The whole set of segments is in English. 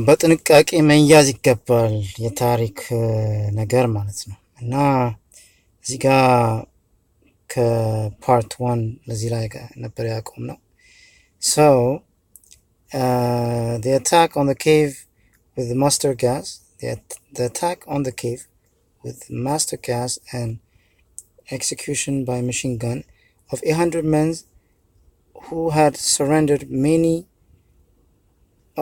በጥንቃቄ መያዝ ይገባል የታሪክ ነገር ማለት ነው። እና እዚህ ጋር ከፓርት 1 ለዚህ ላይ ነበር ያቆም ነው። So the attack on the cave with the mustard gas, the attack on the cave with mustard gas and execution by machine gun of 800 men who had surrendered. Many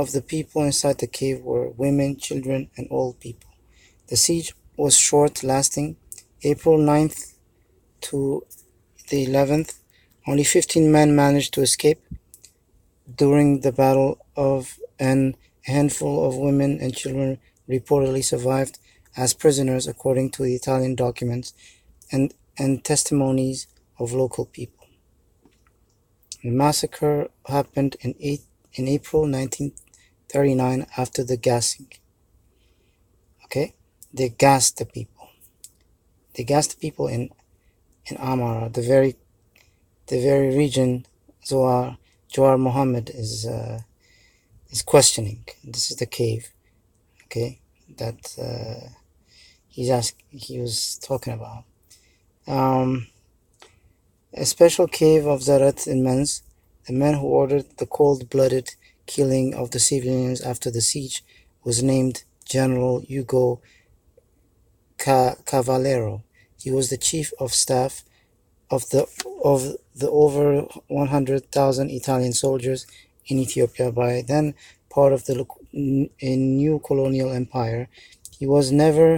of the people inside the cave were women, children, and old people. The siege was short, lasting April 9th to the 11th. Only 15 men managed to escape during the battle, and a handful of women and children reportedly survived as prisoners, according to the Italian documents and testimonies of local people. The massacre happened in April 1939 after the gassing. Okay, they gassed the people. They gassed the people in Amara, the very region Jawar Muhammad is questioning. This is the cave, okay, that he was talking about. A special cave of Zarat in Mens, the man who ordered the cold-blooded killing of the civilians after the siege, was named General Ugo Cavallero. He was the chief of staff of the over 100,000 Italian soldiers in Ethiopia, by then part of the new colonial empire. He was never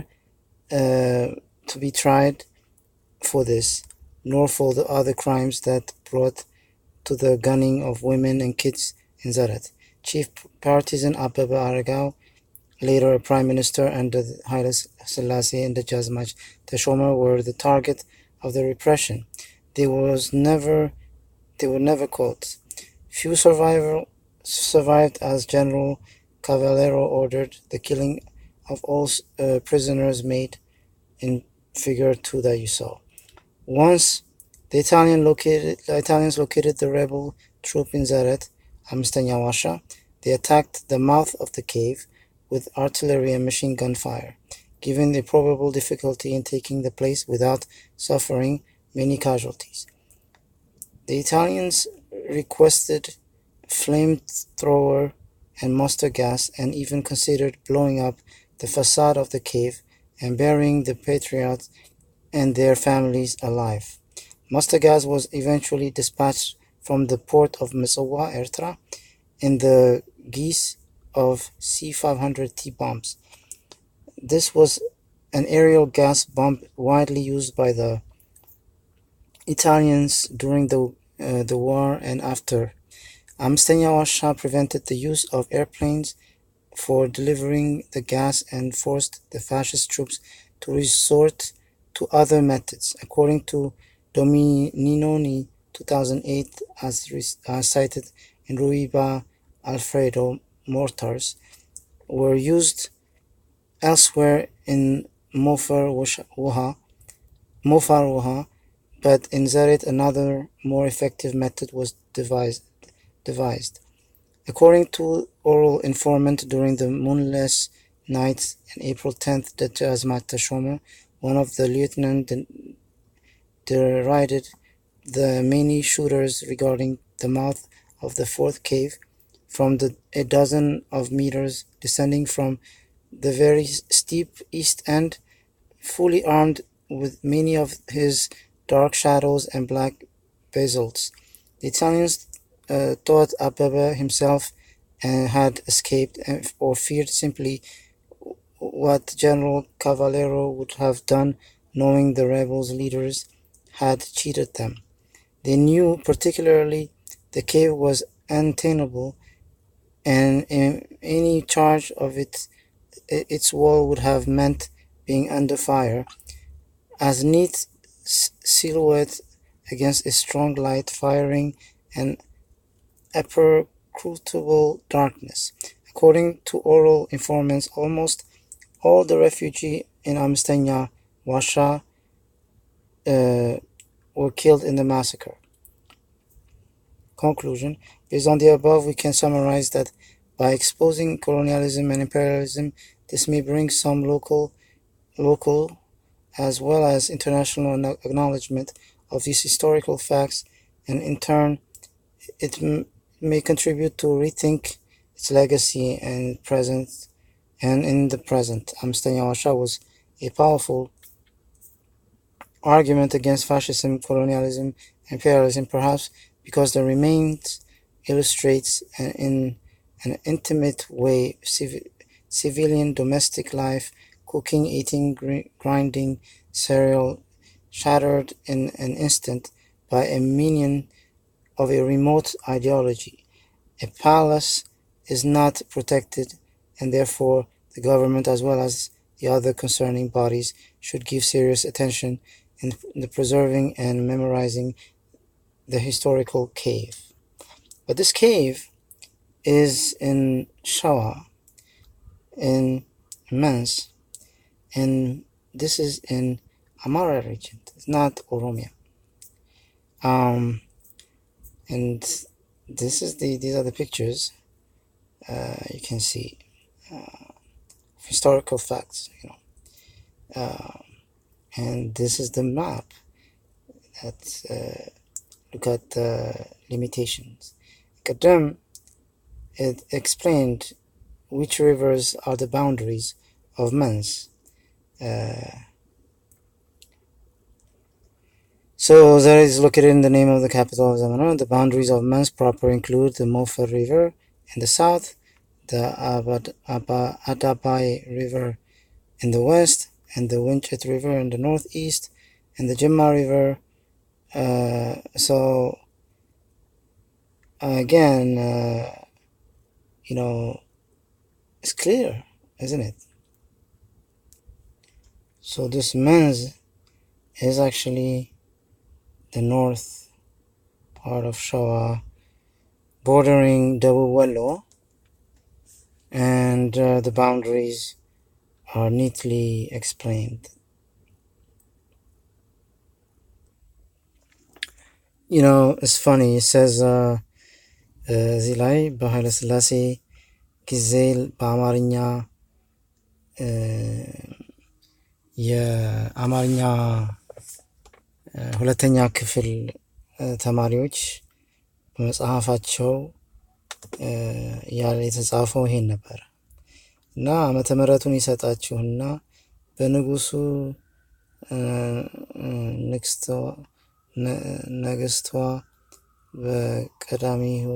to be tried for this, nor for the other crimes that brought to the gunning of women and kids in Zarat. Chief partisan Ababa Aragao, later a prime minister under Haile Selassie and the Jazmach Teshoma, were the target of the repression. They were never caught. Few survived, as General Cavallero ordered the killing of all prisoners made in figure 2 that you saw. Once the Italians located the rebel troop in Zaret, Amstanya Washa, they attacked the mouth of the cave with artillery and machine gun fire, given the probable difficulty in taking the place without suffering many casualties. The Italians requested flamethrower and mustard gas, and even considered blowing up the facade of the cave and burying the patriots and their families alive. Mustard gas was eventually dispatched from the port of Misawa, Ertra, in the guise of C-500T bombs. This was an aerial gas bomb widely used by the Italians during the war and after. Amstanya Washa prevented the use of airplanes for delivering the gas and forced the fascist troops to resort to other methods. According to Domininoni 2008, as cited in Ruiba Alfredo, mortars were used elsewhere in Mofar Wuha, but in Zaret another more effective method was devised. According to oral informant during the moonless nights on April 10th, the Jazmat Tashoma, one of the lieutenants, derided the many shooters regarding the mouth of the fourth cave from a dozen of meters descending from the very steep east end, fully armed with many of his dark shadows and black basalts. The Italians thought Ababa himself had escaped, or feared simply what General Cavallero would have done, knowing the rebels' leaders had cheated them. They knew particularly the cave was untenable, and any charge of its wall would have meant being under fire, as neat silhouette against a strong light, firing an imperceptible darkness. According to oral informants, almost all the refugees in Amstanya Washa were killed in the massacre. Conclusion: based on the above, we can summarize that By exposing colonialism and imperialism, this may bring some local as well as international acknowledgement of these historical facts, and in turn, it may contribute to rethink its legacy and present. And in the present, አምስተኛ ዋሻ was a powerful argument against fascism, colonialism, imperialism, perhaps because the remains illustrates in an intimate way civilian domestic life, cooking, eating, grinding cereal, shattered in an instant by a minion of a remote ideology. A palace is not protected, and therefore the government as well as the other concerning bodies should give serious attention in the preserving and memorizing the historical cave. But this cave is in Shawa, in Mens, and this is in Amara region. It's not Oromia. And these are the pictures. You can see historical facts, and this is the map that look at the limitations. Kadam, it explained which rivers are the boundaries of Mens. So there is located in the name of the capital of Zamana. The boundaries of Mens proper include the Mofer River in the south, the Adabai River in the west, and the Winchet River in the northeast, and the Jimma River. So again, it's clear, isn't it? So this Mens is actually the north part of Shawa, bordering Dabu Wallo, and the boundaries are neatly explained. It's funny. It says እዚህ ላይ በኃይለ ሥላሴ ጊዜ በአማርኛ የአማርኛ ሁለተኛ ክፍል ተማሪዎች በመጽሐፋቸው የተጻፈው ይሄን ነበር እና ዓመተ ምሕረቱን ይሰጣችሁና በንጉሱ ነገስቷ በቀዳሚው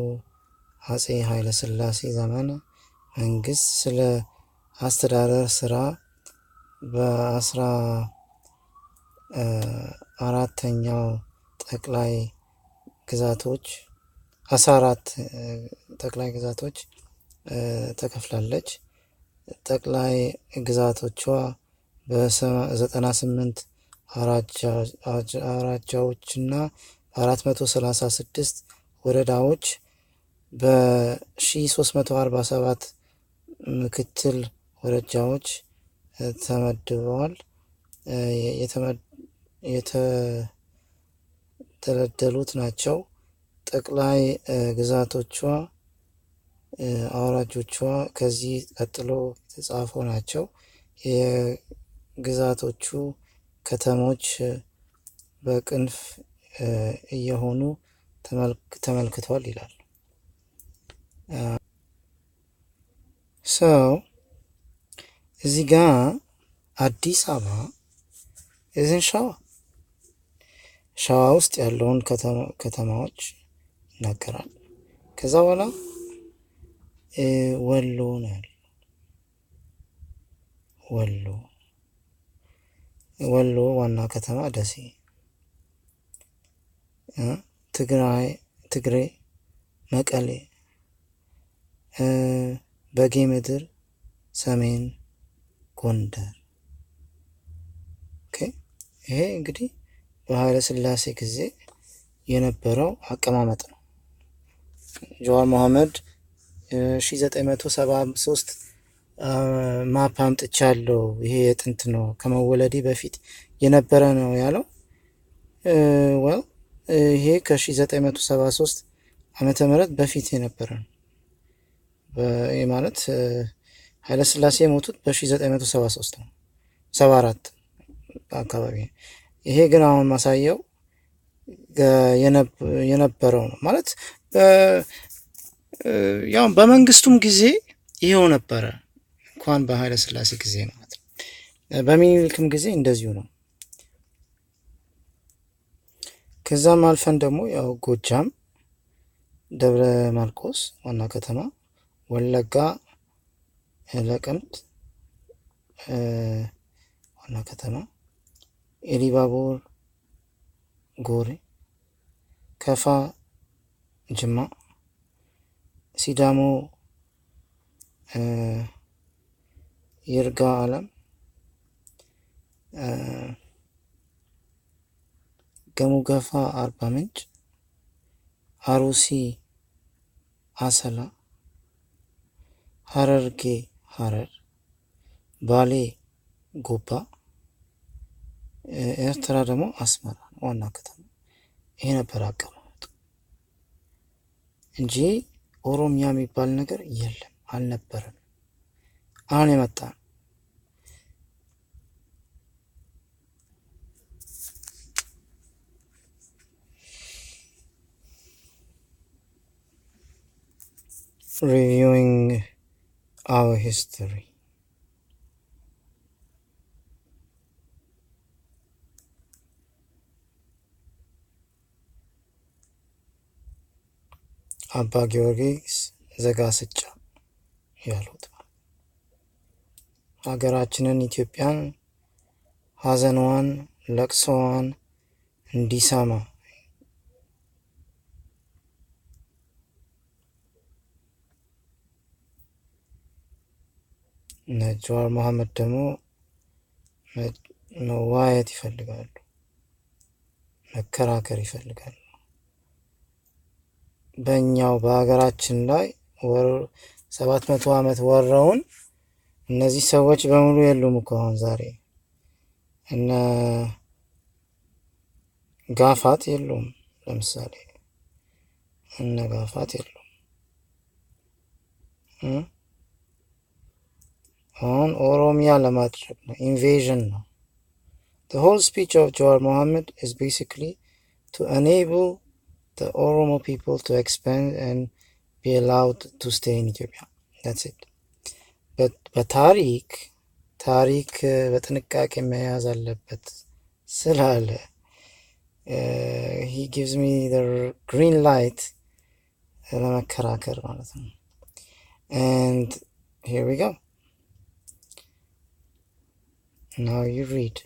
አጼ ኃይለ ሥላሴ ዘመን መንግስት ስለ አስተዳደር ስራ በ14ኛው ጠቅላይ ግዛቶች 14 ጠቅላይ ግዛቶች ተከፍላለች። ጠቅላይ ግዛቶቿ በ98 አውራጃዎችና 436 ወረዳዎች በ1347 ምክትል ወረዳዎች ተመድበዋል። የተደለደሉት ናቸው። ጠቅላይ ግዛቶቿ አውራጆቿ ከዚህ ቀጥሎ የተጻፉ ናቸው። የግዛቶቹ ከተሞች በቅንፍ እየሆኑ ተመልክቷል ይላል። እዚህ ጋር አዲስ አበባ እዚህን ሸዋ ውስጥ ያለውን ከተማዎች ይናገራል። ከዛ በኋላ ወሎ ነው ያለው። ወሎ ዋና ከተማ ደሴ፣ ትግሬ መቀሌ፣ በጌ ምድር ሰሜን ጎንደር። ይሄ እንግዲህ በኃይለ ሥላሴ ጊዜ የነበረው አቀማመጥ ነው። ጀዋር መሐመድ 1973 ማፕ አምጥቻለሁ፣ ይሄ የጥንት ነው ከመወለዴ በፊት የነበረ ነው ያለው። ይሄ ከ1973 ዓመተ ምህረት በፊት የነበረ ነው። ማለት ኃይለ ሥላሴ የሞቱት በ1973 ነው፣ 74 አካባቢ። ይሄ ግን አሁን ማሳየው የነበረው ነው ማለት ያው በመንግስቱም ጊዜ ይሄው ነበረ፣ እንኳን በኃይለ ሥላሴ ጊዜ ማለት ነው። በሚኒሊክም ጊዜ እንደዚሁ ነው። ከዛም አልፈን ደግሞ ያው ጎጃም፣ ደብረ ማርቆስ ዋና ከተማ፣ ወለጋ ለቀምት ዋና ከተማ፣ ኢሊባቡር ጎሬ፣ ከፋ ጅማ፣ ሲዳሞ ይርጋ አለም፣ ገሙገፋ አርባ ምንጭ፣ አሩሲ አሰላ፣ ሀረርጌ ሀረር፣ ባሌ ጎባ፣ ኤርትራ ደግሞ አስመራ ዋና ከተማ። ይሄ ነበር አቀማመጡ እንጂ ኦሮሚያ የሚባል ነገር የለም፣ አልነበረም። አሁን የመጣ ነው። Reviewing our history. አባ ጊዮርጊስ ዘጋስጫ ያሉት ሀገራችንን ኢትዮጵያን ሀዘንዋን ለቅሶዋን እንዲሰማ ጀዋር መሐመድ ደግሞ መዋየት ይፈልጋሉ፣ መከራከር ይፈልጋሉ። በእኛው በሀገራችን ላይ 700 ዓመት ወረውን እነዚህ ሰዎች በሙሉ የሉም እኮ አሁን ዛሬ። እነ ጋፋት የሉም፣ ለምሳሌ እነ ጋፋት የሉም። አሁን ኦሮሚያ ለማድረግ ነው፣ ኢንቬዥን ነው። The whole speech of Jawar Mohammed is basically to enable the Oromo people to expand and be allowed to stay in Ethiopia. That's it. But ታሪክ በጥንቃቄ መያዝ አለበት ስላለ he gives me the green light ለመከራከር ማለት ነው። And here we go. Now you read.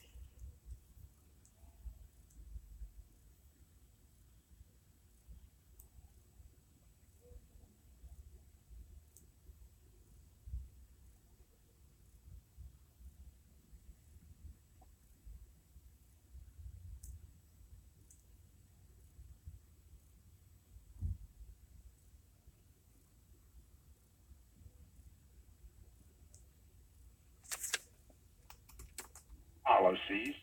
Policies.